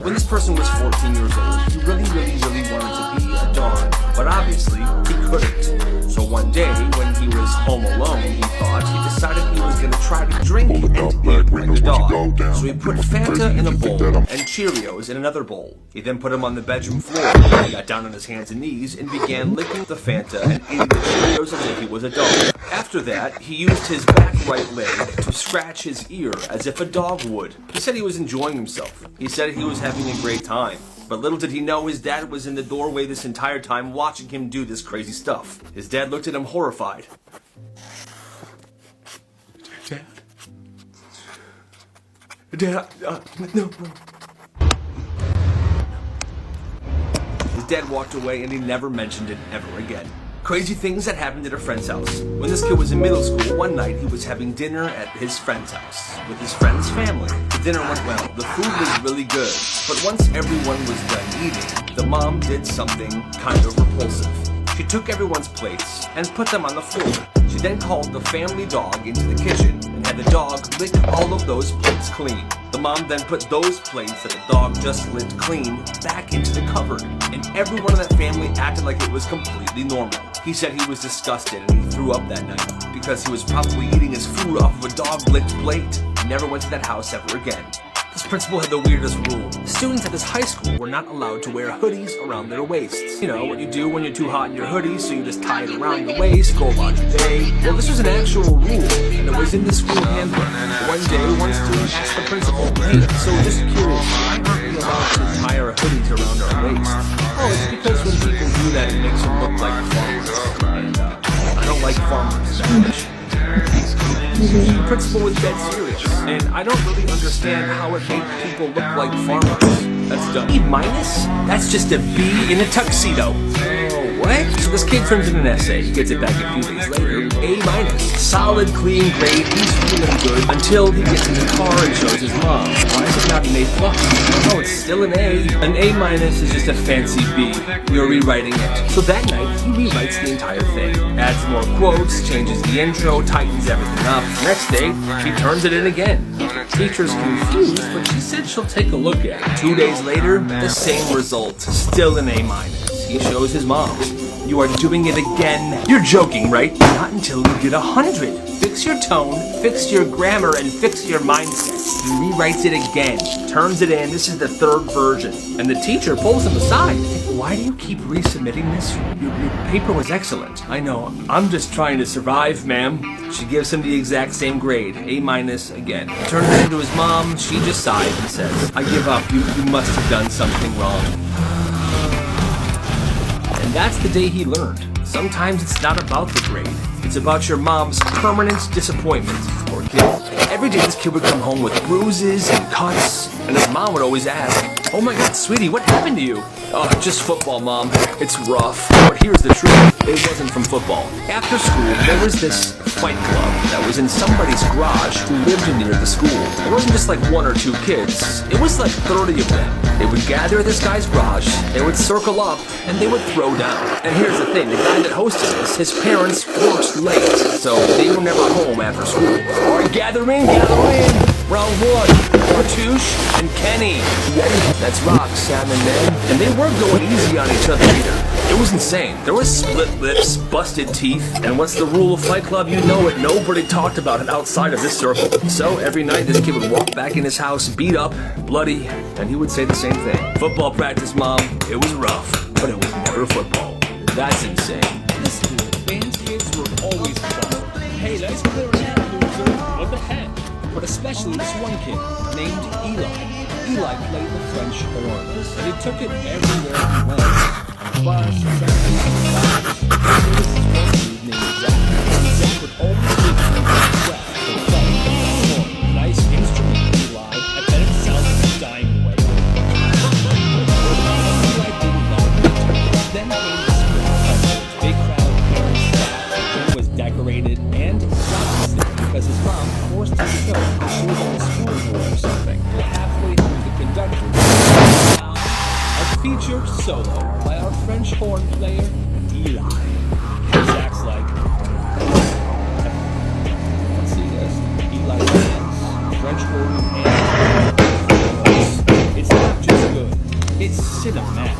When this person was 14 years old, he really wanted to be a dog, but obviously he couldn't. So one day, when he was home alone, he decided he was going to try to drink and eat like a dog. So he put Fanta in a bowl and Cheerios in another bowl. He then put them on the bedroom floor. He got down on his hands and knees and began licking the Fanta and eating the Cheerios as if he was a dog. After that, he used his back right leg to scratch his ear as if a dog would. He said he was enjoying himself. He said he was having a great time. But little did he know his dad was in the doorway this entire time watching him do this crazy stuff. His dad looked at him horrified. Dad, no. His dad walked away and he never mentioned it ever again. Crazy things that happened at a friend's house. When this kid was in middle school, one night he was having dinner at his friend's house with his friend's family. The dinner went well. The food was really good. But once everyone was done eating, the mom did something kind of repulsive. She took everyone's plates and put them on the floor. She then called the family dog into the kitchen and had the dog lick all of those plates clean. The mom then put those plates that the dog just licked clean back into the cupboard, and everyone in that family acted like it was completely normal. He said he was disgusted and he threw up that night because he was probably eating his food off of a dog-licked plate. He never went to that house ever again. This principal had the weirdest rule. Students at this high school were not allowed to wear hoodies around their waists. You know, what you do when you're too hot in your hoodie, so you just tie it around your waist, go about your day. Well, this was an actual rule, and it was in the school handbook. One day, one student asked the principal, "Hey, so just curious, why aren't we allowed to tie our hoodies around our waists?" "Oh, it's because when people do that, it makes them look like farmers. And I don't like farmers that much." The principal was dead serious, and I don't really understand how it made people look like farmers. That's dumb. E minus? That's just a B in a tuxedo. Oh, what? So this kid turns in an essay. He gets it back a few days later. A minus. Solid, clean grade. He's feeling good until he gets in the car and shows his mom. Why is it not an A+? Oh, it's still an A. An A minus is just a fancy B. You're rewriting it. So that night, he rewrites the entire thing. Adds more quotes, changes the intro, tightens everything up. Next day, he turns it in again. Teacher's confused, but she said she'll take a look at it. 2 days later, the same result. Still an A minus. He shows his mom. "You are doing it again." "You're joking, right?" "Not until you get 100. Fix your tone, fix your grammar, and fix your mindset." He rewrites it again, turns it in. This is the third version. And the teacher pulls him aside. "Why do you keep resubmitting this? Your paper was excellent." "I know, I'm just trying to survive, ma'am." She gives him the exact same grade, A minus again. Turns it into his mom. She just sighs and says, "I give up. You must have done something wrong." And that's the day he learned. Sometimes it's not about the grade. It's about your mom's permanent disappointment. Poor kid. Every day this kid would come home with bruises and cuts, and his mom would always ask, "Oh my God, sweetie, what happened to you?" "Oh, just football, Mom. It's rough." But here's the truth. It wasn't from football. After school, there was this fight club that was in somebody's garage who lived near the school. It wasn't just like one or two kids. It was like 30 of them. They would gather at this guy's garage, they would circle up, and they would throw down. And here's the thing, the guy that hosted this, his parents worked late, so they were never home after school. "All right, gather in. Round one, Cartouche and Kenny." That's Rock, Sam, and Ned. And they weren't going easy on each other either. It was insane. There was split lips, busted teeth, and what's the rule of Fight Club? You know it. Nobody talked about it outside of this circle. So every night this kid would walk back in his house, beat up, bloody, and he would say the same thing. "Football practice, Mom. It was rough, but it was never football." That's insane. Listen, band kids were always fun. "Hey, let's clear it out, loser. What the heck?" But especially this one kid named Eli. Eli played the French horn, and he took it everywhere he went. Bus, Zach would always leave him sweat for playing the horn. Nice instrument, Eli. I bet it sounds like a dying way. Eli didn't know. Then came the spring. Big crowd, parents, staff. It was decorated and because his mom forced him to go because she was on the school board or something. Halfway through, the conductor a featured solo by our French horn player, Eli. Zach's like, let's see this. Eli dance, French horn, and it's not just good. cinematic.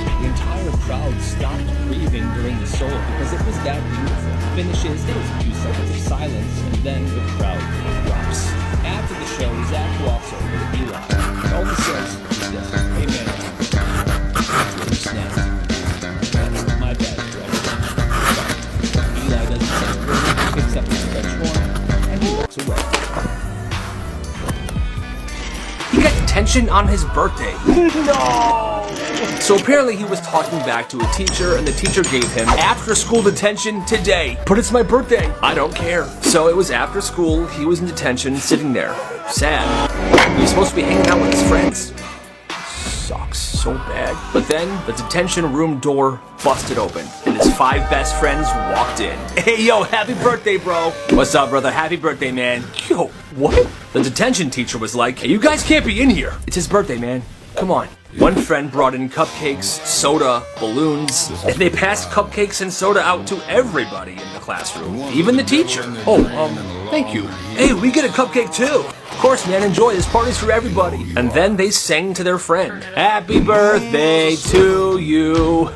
The entire crowd stopped breathing during the solo because it was that beautiful. Finishes, there was a few seconds of silence, and then the crowd erupts. After the show, Zach walks over to Eli. All he says is, "Hey man, snapped. My bad, Greg." Eli doesn't say a word, picks up his stretch horn, and he walks away. He got detention on his birthday. No! So apparently he was talking back to a teacher, and the teacher gave him after-school detention today. But it's my birthday. I don't care. So it was after school. He was in detention, sitting there. Sad. He was supposed to be hanging out with his friends. Sucks so bad. But then the detention room door busted open, and his 5 best friends walked in. Hey, yo, happy birthday, bro. What's up, brother? Happy birthday, man. Yo, what? The detention teacher was like, hey, you guys can't be in here. It's his birthday, man. Come on. One friend brought in cupcakes, soda, balloons, and they passed cupcakes and soda out to everybody in the classroom, even the teacher. Oh, thank you. Hey, we get a cupcake too. Of course, man, enjoy. This party's for everybody. And then they sang to their friend, happy birthday to you.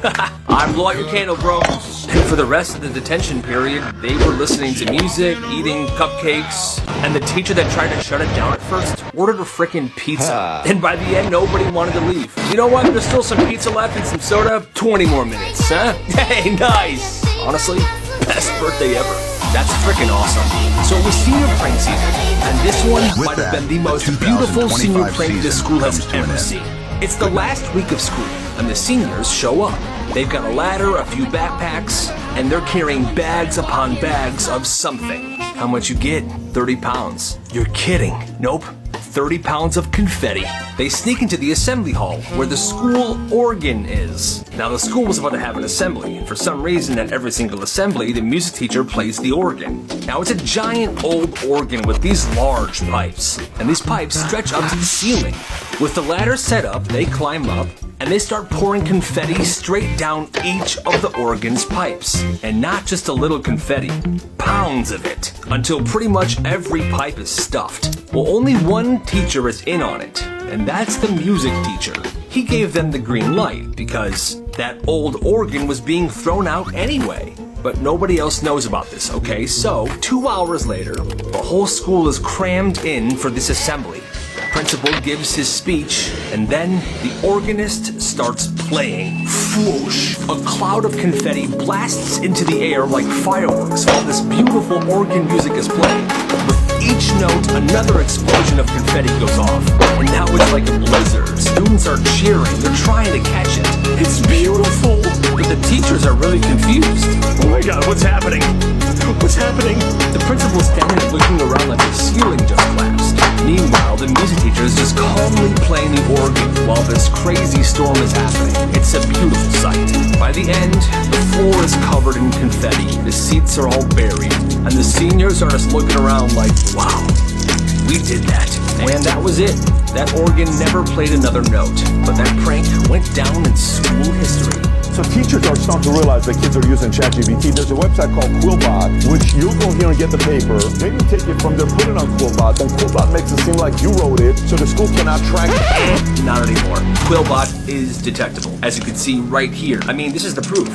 I'm blow out your candle, bro. And for the rest of the detention period, they were listening to music, eating cupcakes, and the teacher that tried to shut it down at first ordered a frickin' pizza. And by the end, nobody wanted to leave. You know what? There's still some pizza left and some soda. 20 more minutes, huh? Hey, nice. Honestly, best birthday ever. That's freaking awesome. So it was senior prank season, and this one might have been the most beautiful senior prank this school has ever seen. It's the last week of school, and the seniors show up. They've got a ladder, a few backpacks, and they're carrying bags upon bags of something. How much you get? 30 pounds. You're kidding. Nope. 30 pounds of confetti. They sneak into the assembly hall where the school organ is. Now the school was about to have an assembly, and for some reason at every single assembly, the music teacher plays the organ. Now it's a giant old organ with these large pipes, and these pipes stretch up to the ceiling. With the ladder set up, they climb up, and they start pouring confetti straight down each of the organ's pipes. And not just a little confetti, pounds of it, until pretty much every pipe is stuffed. Well, only one teacher is in on it, and that's the music teacher. He gave them the green light because that old organ was being thrown out anyway. But nobody else knows about this, okay? So, 2 hours later, the whole school is crammed in for this assembly. Principal gives his speech, and then the organist starts playing. Whoosh! A cloud of confetti blasts into the air like fireworks while this beautiful organ music is playing. With each note, another explosion of confetti goes off, and now it's like a blizzard. Students are cheering, they're trying to catch it. It's beautiful, but the teachers are really confused. Oh my god, what's happening? What's happening? The principal's standing there looking around like the ceiling just collapsed. Meanwhile, the music teacher is just calmly playing the organ while this crazy storm is happening. It's a beautiful sight. By the end, the floor is covered in confetti, the seats are all buried, and the seniors are just looking around like, wow, we did that. And that was it. That organ never played another note, but that prank went down in school history. So teachers are starting to realize that kids are using ChatGPT. There's a website called Quillbot, which you'll go here and get the paper, maybe take it from there, put it on Quillbot, then Quillbot makes it seem like you wrote it, so the school cannot track it. Not anymore. Quillbot is detectable, as you can see right here. I mean, this is the proof.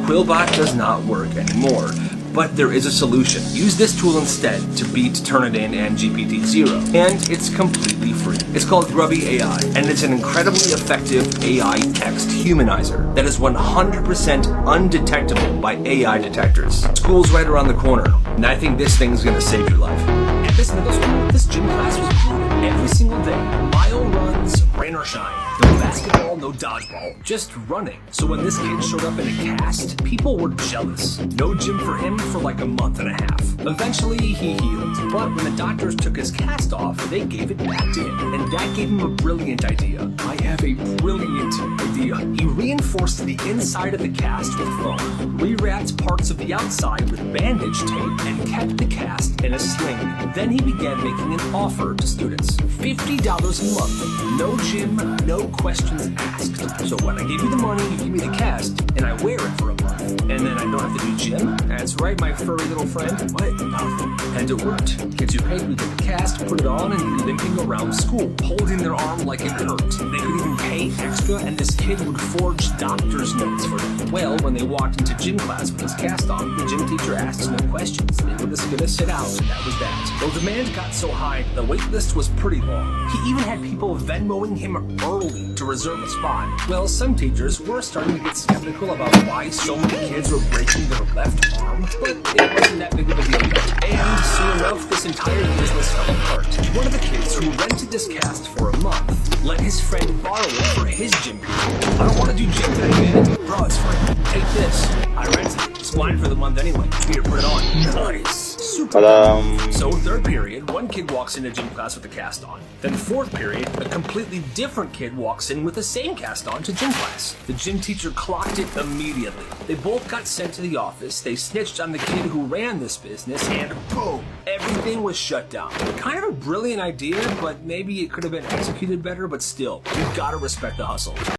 Quillbot does not work anymore. But there is a solution. Use this tool instead to beat Turnitin and GPT-0, and it's completely free. It's called Grubby AI, and it's an incredibly effective AI text humanizer that is 100% undetectable by AI detectors. School's right around the corner, and I think this thing's gonna save your life. At this middle school, this gym class was brutal every single day. Mile runs, rain or shine. No basketball, no dodgeball, just running. So when this kid showed up in a cast, people were jealous. No gym for him for like a month and a half. Eventually, he healed. But when the doctors took his cast off, they gave it back to him. And that gave him a brilliant idea. I have a brilliant idea. He reinforced the inside of the cast with foam, rewrapped parts of the outside with bandage tape, and kept the cast in a sling. Then he began making an offer to students. $50 a month. No gym, no questions asked. So when I give you the money, you give me the cast, and I wear it for a month. And then I don't have to do gym? That's right, my furry little friend. What? Nothing. And it worked. Kids who paid would get the cast, put it on, and be limping around school, holding their arm like it hurt. They could even pay extra, and this kid would forge doctor's notes for them. Well, when they walked into gym class with his cast on, the gym teacher asked no questions. They were just gonna sit out, and that was that. Though demand got so high, the wait list was pretty long. He even had people Venmoing him early to reserve a spot. Well, some teachers were starting to get skeptical about why so many kids were breaking their left arm, but it wasn't that big of a deal yet. And soon enough, this entire business fell apart. One of the kids who rented this cast for a month let his friend borrow it for his gym period. I don't want to do gym today, man. Bro, it's free. Take this. I rented it. It's mine for the month anyway. Here, put it on. Nice. Super. So third period, one kid walks into gym class with the cast on. Then fourth period, a completely different kid walks in with the same cast on to gym class. The gym teacher clocked it immediately. They both got sent to the office, they snitched on the kid who ran this business, and boom, everything was shut down. Kind of a brilliant idea, but maybe it could have been executed better, but still, you gotta respect the hustle.